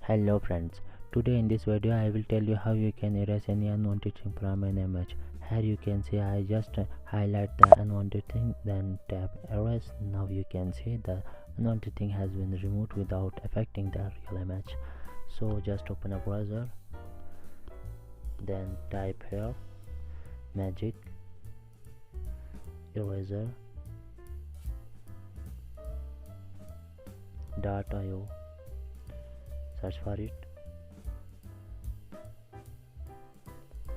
Hello friends, today in this video I will tell you how you can erase any unwanted thing from an image. Here you can see I just highlight the unwanted thing, then tap erase. Now you can see the unwanted thing has been removed without affecting the real image. So just open a browser, then type here magic eraser .io. Search for it.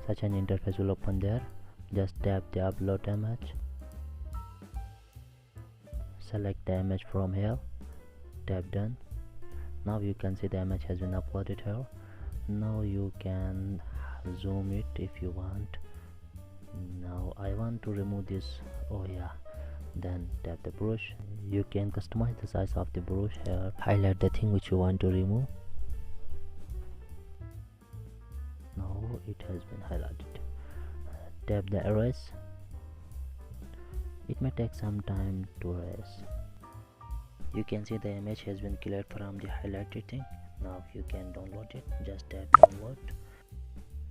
Such an interface will open there. Just tap the upload image, select the image from here, tap done. Now you can see the image has been uploaded here. Now you can zoom it if you want. Now I want to remove this. Oh yeah, then tap the brush. You can customize the size of the brush here. Highlight the thing which you want to remove. Now it has been highlighted. Tap the erase. It may take some time to erase. You can see the image has been cleared from the highlighted thing. Now you can download it. Just tap download.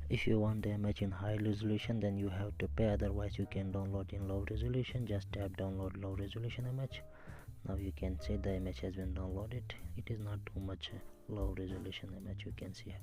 If you want the image in high resolution, then you have to pay, otherwise you can download in low resolution. Just tap download low resolution image. Now you can see the image has been downloaded. It is not too much low resolution image, you can see here.